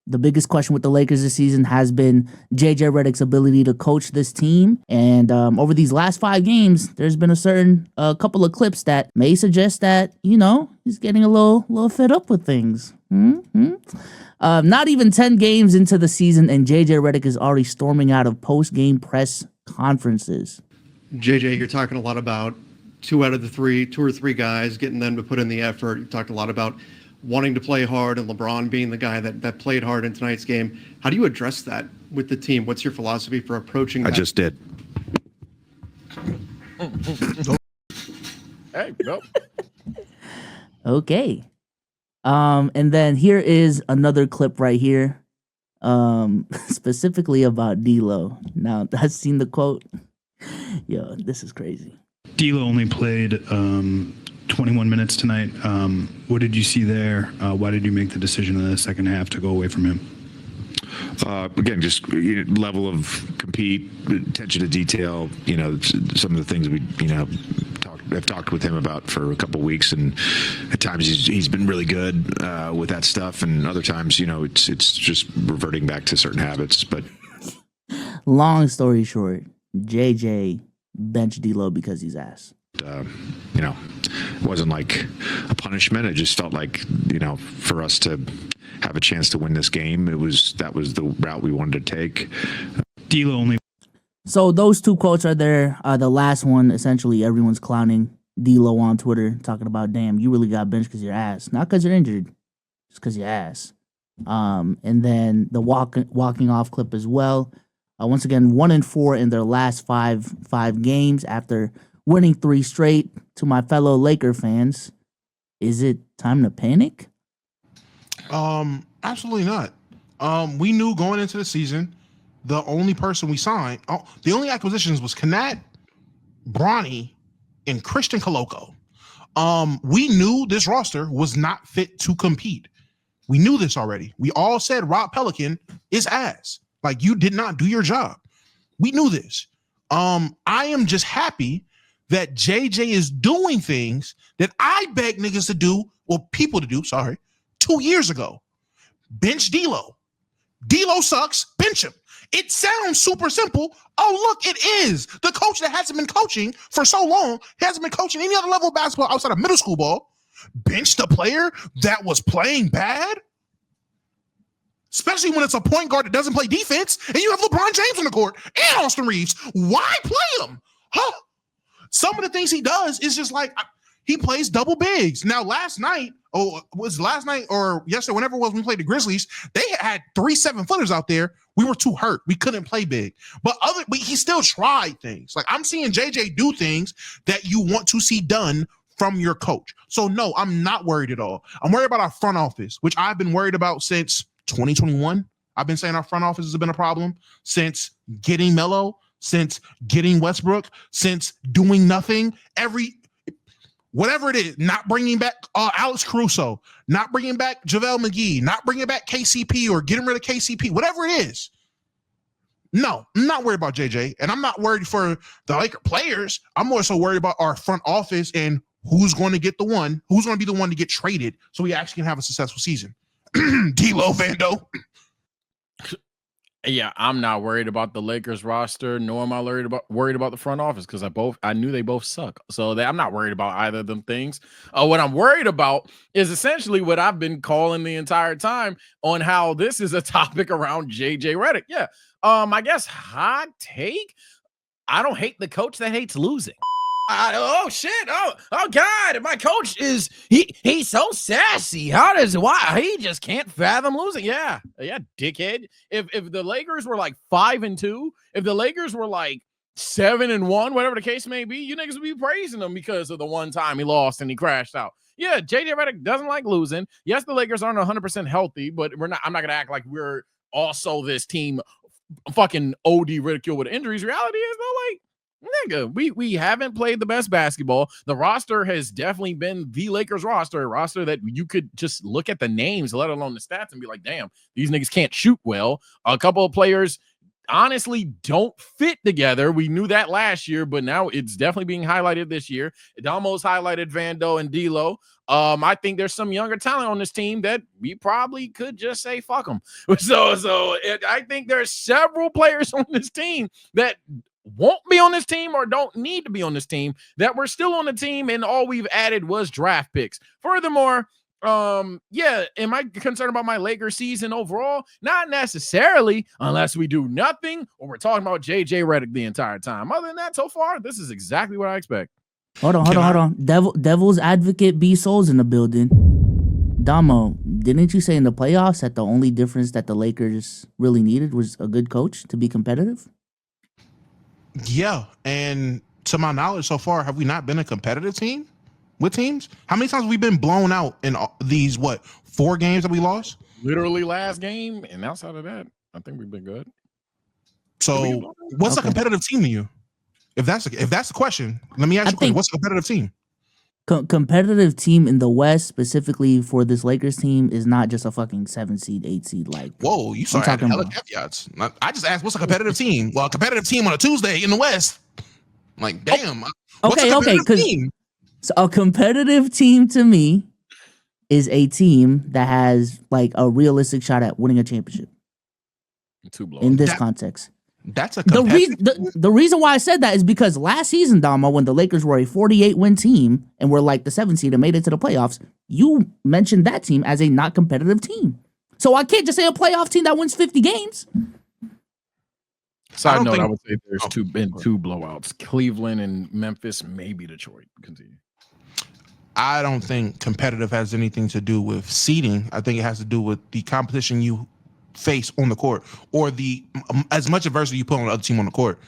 The biggest question with the Lakers this season has been JJ Redick's ability to coach this team. And over these last 5 games, there's been a couple of clips that may suggest that, he's getting a little fed up with things. Not even 10 games into the season, and JJ Redick is already storming out of post-game press conferences. JJ, you're talking a lot about 2 or 3 guys, getting them to put in the effort. You talked a lot about wanting to play hard and LeBron being the guy that played hard in tonight's game. How do you address that with the team? What's your philosophy for approaching that? I just did. Hey, nope. Okay. And then here is another clip right here, specifically about D'Lo. Now, I've seen the quote. Yo, this is crazy. D'Lo only played 21 minutes tonight. What did you see there? Why did you make the decision in the second half to go away from him? Again, just level of compete, attention to detail. Some of the things we I've talked with him about for a couple of weeks, and at times he's been really good with that stuff, and other times it's just reverting back to certain habits. But long story short, JJ benched D'Lo because he's ass. It wasn't like a punishment. It just felt like, for us to have a chance to win this game, that was the route we wanted to take. D'Lo only. So those 2 quotes are there. The last one, essentially, everyone's clowning D'Lo on Twitter, talking about, damn, you really got benched because you're ass. Not because you're injured, just because you're ass. And then the walking off clip as well. Once again, 1-4 in their last five games after winning 3 straight. To my fellow Laker fans, is it time to panic? Absolutely not. We knew going into the season, the only person we signed, the only acquisitions was Kanat, Bronny, and Christian Koloko. We knew this roster was not fit to compete. We knew this already. We all said Rob Pelican is ass. Like, you did not do your job. We knew this. I am just happy that JJ is doing things that I begged niggas to do, or people to do, 2 years ago. Bench D'Lo. D'Lo sucks, bench him. It sounds super simple. Oh, look, it is. The coach that hasn't been coaching for so long, hasn't been coaching any other level of basketball outside of middle school ball, bench the player that was playing bad? Especially when it's a point guard that doesn't play defense, and you have LeBron James on the court and Austin Reeves. Why play him? Some of the things he does is just like, he plays double bigs. Now, last night or yesterday, whenever it was we played the Grizzlies, they had 3 7-footers out there. We were too hurt. We couldn't play big. But he still tried things. Like, I'm seeing JJ do things that you want to see done from your coach. So, no, I'm not worried at all. I'm worried about our front office, which I've been worried about since 2021. I've been saying our front office has been a problem since getting Melo, since getting Westbrook, since doing nothing. Whatever it is, not bringing back Alex Caruso, not bringing back JaVale McGee, not bringing back KCP or getting rid of KCP, whatever it is. No, I'm not worried about JJ, and I'm not worried for the Laker players. I'm more so worried about our front office and who's going to be the one to get traded so we actually can have a successful season. D'Lo Vando. Yeah, I'm not worried about the Lakers roster, nor am I worried about the front office, because I knew they both suck. So I'm not worried about either of them things. What I'm worried about is essentially what I've been calling the entire time on how this is a topic around JJ Redick. Yeah. I guess hot take. I don't hate the coach that hates losing. Oh shit! Oh God! My coach is he's so sassy. Why he just can't fathom losing? Yeah, dickhead. If the Lakers were like 5-2, if the Lakers were like 7-1, whatever the case may be, you niggas would be praising him because of the one time he lost and he crashed out. Yeah, JJ Redick doesn't like losing. Yes, the Lakers aren't 100% healthy, but I'm not gonna act like we're also this team fucking OD ridicule with injuries. Reality is though, like, nigga, we haven't played the best basketball. The roster has definitely been the Lakers roster, a roster that you could just look at the names, let alone the stats, and be like, damn, these niggas can't shoot well. A couple of players honestly don't fit together. We knew that last year, but now it's definitely being highlighted this year. It almost highlighted Vando and D'Lo. I think there's some younger talent on this team that we probably could just say fuck them. I think there's several players on this team that won't be on this team or don't need to be on this team that were still on the team, and all we've added was draft picks. Furthermore, am I concerned about my Lakers season overall? Not necessarily, unless we do nothing or we're talking about JJ Redick the entire time. Other than that, so far, this is exactly what I expect. Hold on. Devil's advocate B Soul's in the building. Damo, didn't you say in the playoffs that the only difference that the Lakers really needed was a good coach to be competitive? Yeah, and to my knowledge so far, have we not been a competitive team with teams? How many times have we been blown out in these, 4 games that we lost? Literally last game, and outside of that, I think we've been good. So what's a competitive team to you? If that's the question, let me ask you a question. What's a competitive team? Competitive team in the West, specifically for this Lakers team, is not just a fucking 7 seed, 8 seed. Like, whoa, you started adding hella caveats. I just asked, what's a competitive team? Well, a competitive team on a Tuesday in the West. Like, damn. What's a competitive team? So a competitive team to me is a team that has like a realistic shot at winning a championship. In this context. That's a the reason why I said that is because last season, Damo, when the Lakers were a 48-win team and were like the 7th seed and made it to the playoffs, you mentioned that team as a not competitive team. So I can't just say a playoff team that wins 50 games. Side note, I would say there's been two blowouts: Cleveland and Memphis, maybe Detroit. Continue. I don't think competitive has anything to do with seeding. I think it has to do with the competition you face on the court, or the as much adversity you put on the other team on the court.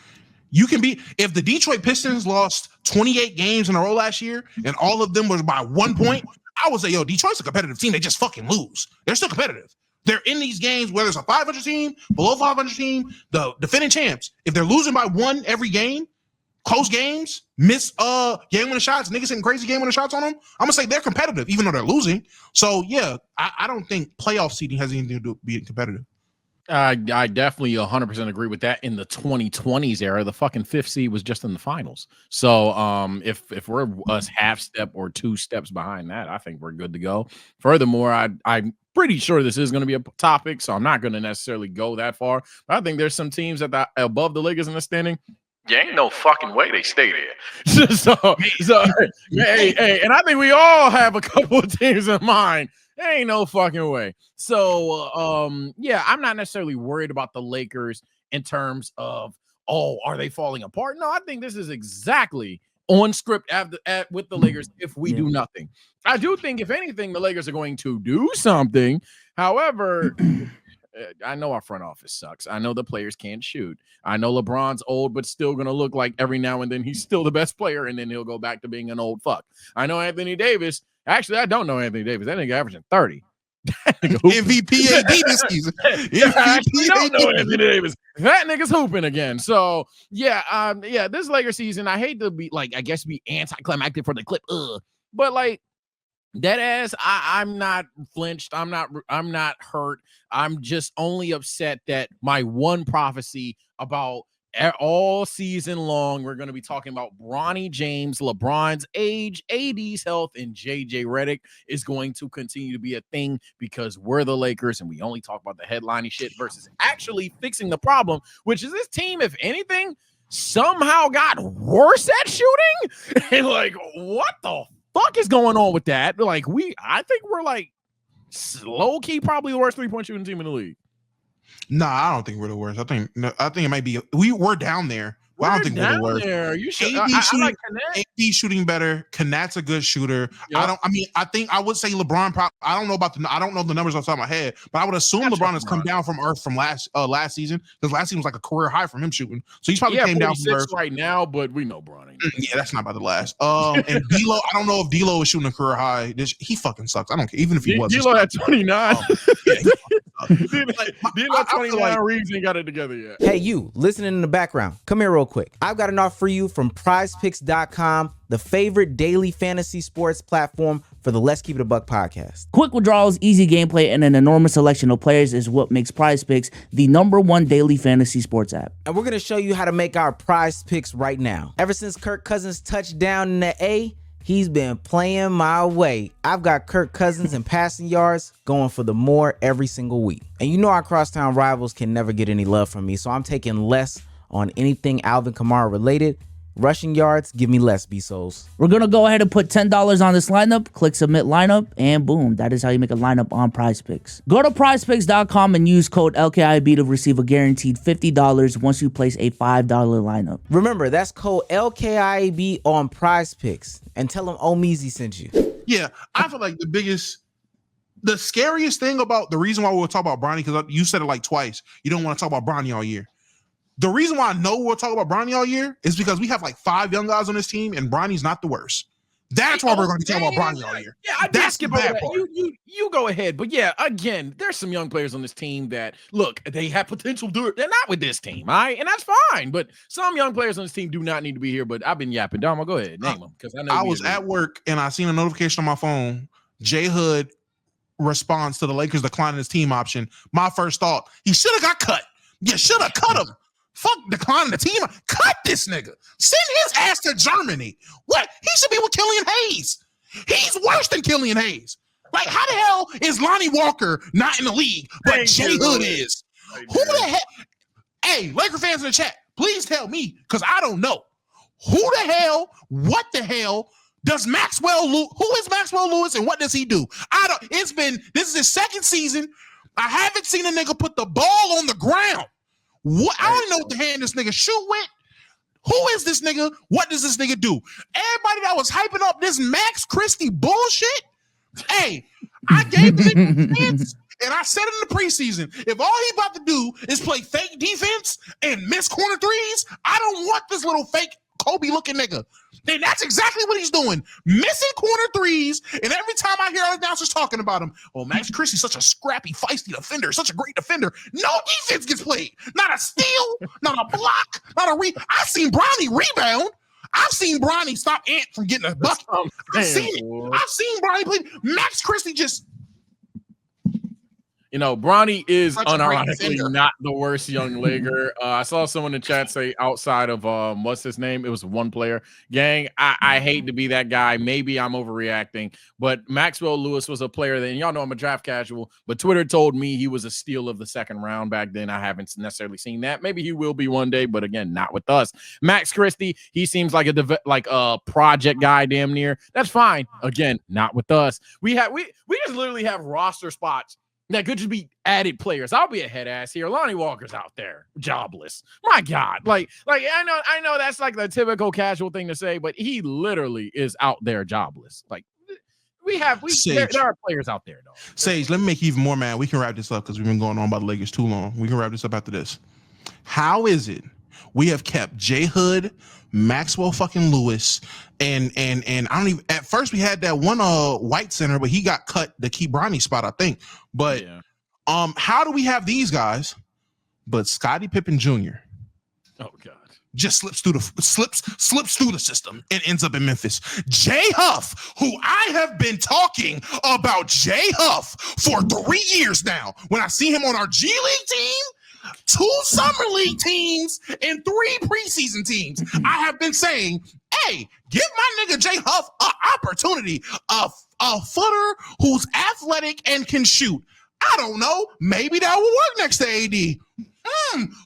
You can be, if the Detroit Pistons lost 28 games in a row last year and all of them was by 1 point, I would say, yo, Detroit's a competitive team. They just fucking lose. They're still competitive. They're in these games, whether it's a 500 team, below 500 team, the defending champs. If they're losing by 1 every game, close games, miss game winning shots, niggas hitting crazy game winning shots on them, I'm gonna say they're competitive, even though they're losing. So yeah, I don't think playoff seeding has anything to do with being competitive. I definitely 100% agree with that. In the 2020s era, the fucking 5th seed was just in the finals. So if we're us half step or 2 steps behind that, I think we're good to go. Furthermore, I'm pretty sure this is going to be a topic, so I'm not going to necessarily go that far. But I think there's some teams that above the Lakers in the standing. Yeah, ain't no fucking way they stay there. so hey, and I think we all have a couple of teams in mind. Ain't no fucking way. So, I'm not necessarily worried about the Lakers in terms of, are they falling apart? No, I think this is exactly on script with the Lakers if we do nothing. I do think, if anything, the Lakers are going to do something. However, I know our front office sucks. I know the players can't shoot. I know LeBron's old, but still going to look like every now and then he's still the best player, and then he'll go back to being an old fuck. I know Anthony Davis. Actually, I don't know Anthony Davis. That nigga averaging 30. MVP AD this season. I don't know Anthony Davis. That nigga's hooping again. So, this Lakers season, I hate to be be anticlimactic for the clip. But like, that ass, I'm not flinched. I'm not hurt. I'm just only upset that my one prophecy about all season long, we're going to be talking about Bronny James, LeBron's age, AD's health, and JJ Redick is going to continue to be a thing because we're the Lakers and we only talk about the headlining shit versus actually fixing the problem, which is this team, if anything, somehow got worse at shooting. And like, what the fuck is going on with that? Like, I think we're like low key probably the worst 3-point shooting team in the league. No, I don't think we're the worst. I think it might be we're down there. Well, I don't think we're the worst. There. You should. AD shooting better. Knat's a good shooter. Yep. I think I would say LeBron. I don't know the numbers off the top of my head, but I would assume LeBron has come down from earth from last season, because last season was like a career high from him shooting. So he's probably came down from earth right now. But we know Bron ain't. Yeah, that's not about the last. And D'Lo, I don't know if D'Lo is shooting a career high. He fucking sucks. I don't care. Even if he was. D'Lo at 29. D'Lo 29. Reeves ain't got it together yet. Hey, you listening in the background? Come here real quick. quick. I've got an offer for you from PrizePicks.com, the favorite daily fantasy sports platform for the Let's Keep It a Buck podcast. Quick withdrawals, easy gameplay, and an enormous selection of players is what makes PrizePicks the #1 daily fantasy sports app. And we're going to show you how to make our prize picks right now. Ever since Kirk Cousins touched down in the A, he's been playing my way. I've got Kirk Cousins in passing yards going for the more every single week. And you know our crosstown rivals can never get any love from me, so I'm taking less on anything Alvin Kamara related. Rushing yards, give me less, B-Souls. We're going to go ahead and put $10 on this lineup, click submit lineup, and boom, that is how you make a lineup on PrizePicks. Go to PrizePicks.com and use code LKIB to receive a guaranteed $50 once you place a $5 lineup. Remember, that's code LKIB on PrizePicks, and tell them Omeezy sent you. Yeah, I feel like the scariest thing about the reason why we'll talk about Bronny, because you said it like twice, you don't want to talk about Bronny all year. The reason why I know we'll talk about Bronny all year is because we have like 5 young guys on this team, and Bronny's not the worst. That's why we're going to talk about Bronny all year. Yeah, that's the bad part. You go ahead, but yeah, again, there's some young players on this team that look, they have potential to do it. They're not with this team, all right, and that's fine. But some young players on this team do not need to be here. But I've been yapping. Dama, go ahead, name them, because I know I was at work and I seen a notification on my phone. J Hood responds to the Lakers declining his team option. My first thought: he should have got cut. You should have cut him. Fuck declining the team. Cut this nigga. Send his ass to Germany. What? He should be with Killian Hayes. He's worse than Killian Hayes. Like, how the hell is Lonnie Walker not in the league, but J Hood is? Who the hell? Hey, Laker fans in the chat, please tell me, because I don't know. Who the hell, what the hell does who is Maxwell Lewis and what does he do? This is his second season. I haven't seen a nigga put the ball on the ground. What? I don't know what the hand this nigga shoot with. Who is this nigga? What does this nigga do? Everybody that was hyping up this Max Christie bullshit, hey, I gave him a chance, and I said it in the preseason. If all he about to do is play fake defense and miss corner threes, I don't want this little fake Kobe-looking nigga. And that's exactly what he's doing. Missing corner threes, and every time I hear other announcers talking about him, oh, Max Christie's such a scrappy, feisty defender, such a great defender. No defense gets played. Not a steal, not a block, not a I've seen Bronny rebound. I've seen Bronny stop Ant from getting a bucket. I've seen it. I've seen Bronny play. Max Christie just... You know, Bronny is unironically not the worst young Laker. I saw someone in the chat say outside of what's his name? It was one player. Gang, I hate to be that guy. Maybe I'm overreacting, but Maxwell Lewis was a player that, and y'all know I'm a draft casual, but Twitter told me he was a steal of the second round back then. I haven't necessarily seen that. Maybe he will be one day, but again, not with us. Max Christie, he seems like a project guy damn near. That's fine. Again, not with us. We just literally have roster spots that could just be added players. I'll be a head ass here. Lonnie Walker's out there, jobless. My God, like I know that's like the typical casual thing to say, but he literally is out there jobless. Like there are players out there though. Sage, let me make you even more mad. We can wrap this up because we've been going on about the Lakers too long. We can wrap this up after this. How is it we have kept J Hood, Maxwell fucking Lewis, and I don't even, at first we had that one white center, but he got cut to keep Bronny's spot, I think. But how do we have these guys, but Scottie Pippen Jr. Oh God. Just slips through the system and ends up in Memphis. Jay Huff, who I have been talking about Jay Huff for 3 years now. When I see him on our G League team, 2 summer league teams, and 3 preseason teams, I have been saying, hey, give my nigga Jay Huff an opportunity, a footer who's athletic and can shoot. I don't know. Maybe that will work next to AD.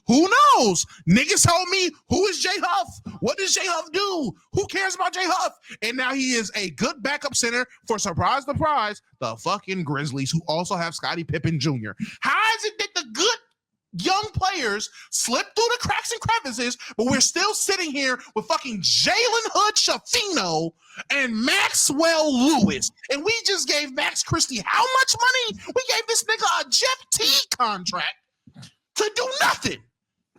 Who knows? Niggas told me, who is Jay Huff? What does Jay Huff do? Who cares about Jay Huff? And now he is a good backup center for, surprise, the fucking Grizzlies, who also have Scottie Pippen Jr. How is it that the good young players slip through the cracks and crevices, but we're still sitting here with fucking Jalen Hood Shafino and Maxwell Lewis, and we just gave Max Christie how much money? We gave this nigga a Jeff T contract to do nothing.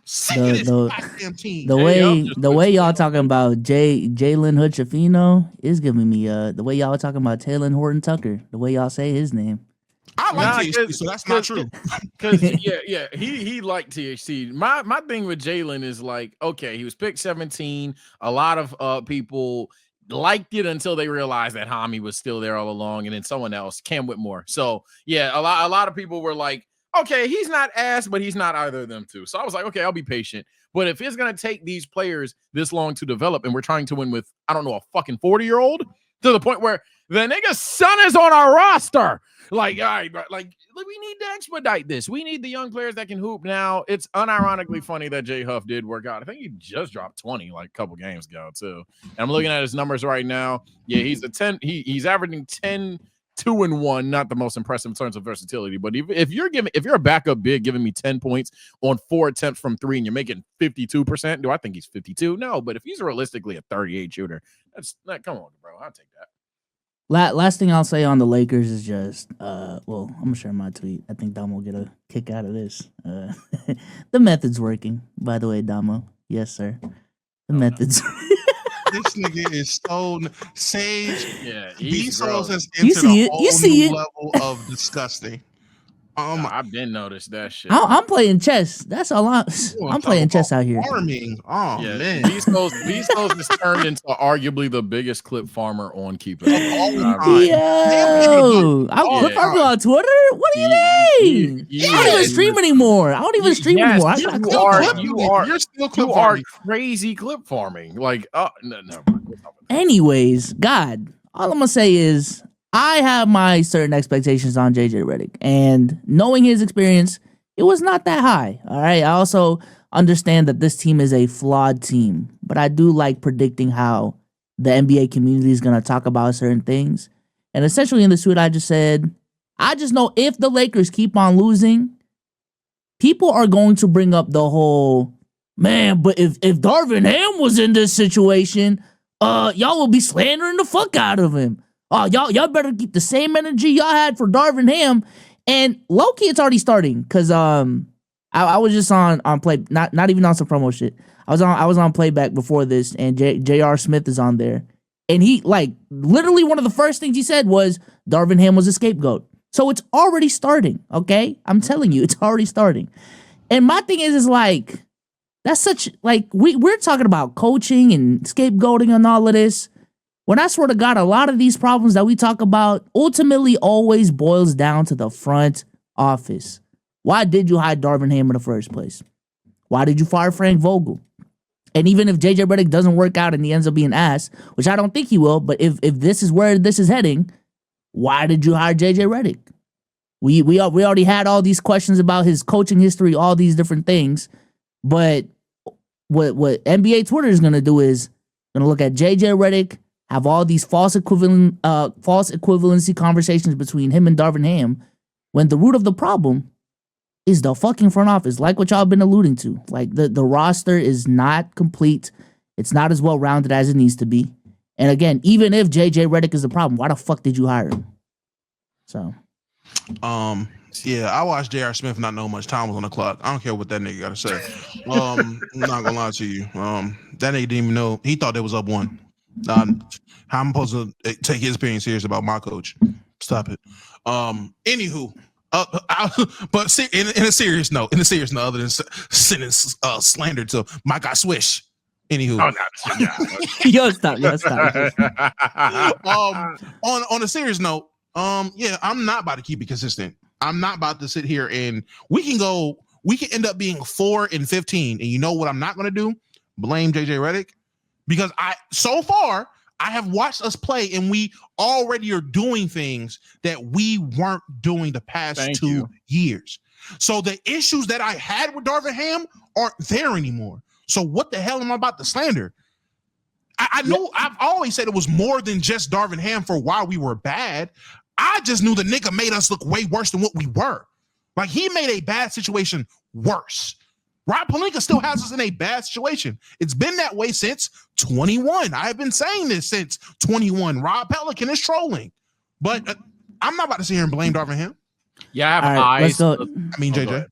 Sick of this goddamn team. The way y'all talking about Jalen Hood Shafino is giving me the way y'all talking about Taylor Horton Tucker, the way y'all say his name. I like Nah, THC, so that's not true. Because he liked THC. My thing with Jalen is like, okay, he was picked 17. A lot of people liked it until they realized that Hami was still there all along, and then someone else, Cam Whitmore. So yeah, a lot of people were like, okay, he's not ass, but he's not either of them too. So I was like, okay, I'll be patient. But if it's gonna take these players this long to develop, and we're trying to win with, I don't know, a fucking 40-year-old to the point where the nigga's son is on our roster. Like, all right, bro, like we need to expedite this. We need the young players that can hoop now. It's unironically funny that Jay Huff did work out. I think he just dropped 20 like a couple games ago too. And I'm looking at his numbers right now. Yeah, he's a 10. He's averaging 10, 2 and 1. Not the most impressive in terms of versatility, but if you're a backup big giving me 10 points on 4 attempts from 3 and you're making 52%, do I think he's 52? No, but if he's realistically a 38 shooter, that's not. Come on, bro, I'll take that. Last thing I'll say on the Lakers is just, well, I'm gonna share my tweet. I think Damo will get a kick out of this. The method's working, by the way, Damo. Yes, sir. The method's. This nigga is so Sage. Yeah, Bezos has You entered see a it. whole You see new it. level of disgusting. I've been noticed that shit. I'm playing chess. That's all I'm playing chess out here. Farming. Oh Yeah, man. Bezos has turned into arguably the biggest clip farmer on Keeper. Yo, I'm Yeah. farming on Twitter. What do you mean? I don't even stream anymore. I don't even stream Yes, anymore. You're still clip You are farming. crazy clip farming. Like, no. Anyways, God, all I'm gonna say is I have my certain expectations on JJ Redick, and knowing his experience, it was not that high. All right. I also understand that this team is a flawed team, but I do like predicting how the NBA community is gonna talk about certain things. And essentially, in the tweet I just said, I just know if the Lakers keep on losing, people are going to bring up the whole man. But if Darvin Ham was in this situation, y'all will be slandering the fuck out of him. Oh, y'all better keep the same energy y'all had for Darvin Ham. And low-key, it's already starting because I was just on play, not even on some promo shit. I was on playback before this, and J.R. Smith is on there, and he like literally one of the first things he said was Darvin Ham was a scapegoat. So it's already starting. Okay, I'm telling you, it's already starting. And my thing is like that's such like we're talking about coaching and scapegoating and all of this. When I swear to God, a lot of these problems that we talk about ultimately always boils down to the front office. Why did you hire Darvin Ham in the first place? Why did you fire Frank Vogel? And even if JJ Redick doesn't work out and he ends up being ass, which I don't think he will, but if this is where this is heading, why did you hire JJ Redick? We already had all these questions about his coaching history, all these different things. But what NBA Twitter is gonna do is gonna look at JJ Redick, have all these false equivalency conversations between him and Darvin Ham, when the root of the problem is the fucking front office, like what y'all been alluding to. Like the roster is not complete. It's not as well rounded as it needs to be. And again, even if JJ Redick is the problem, why the fuck did you hire him? So, yeah, I watched J.R. Smith not know much time was on the clock. I don't care what that nigga got to say. I'm not gonna lie to you. That nigga didn't even know. He thought they was up 1. How I'm supposed to take his opinion serious about my coach? Stop it. Anywho, but in a serious note, other than sending slander to my guy Swish. Anywho, yo, stop. On a serious note, yeah, I'm not about to keep it consistent. I'm not about to sit here and we can end up being 4-15, and you know what I'm not going to do? Blame JJ Redick. Because so far, I have watched us play and we already are doing things that we weren't doing the past 2 years. So the issues that I had with Darvin Ham aren't there anymore. So what the hell am I about to slander? I know I've always said it was more than just Darvin Ham for why we were bad. I just knew the nigga made us look way worse than what we were. Like he made a bad situation worse. Rob Pelinka still has us in a bad situation. It's been that way since 21. I have been saying this since 21. Rob Pelican is trolling. But I'm not about to sit here and blame Darvin Ham. Yeah, I have All right, eyes. let's go. I mean, JJ.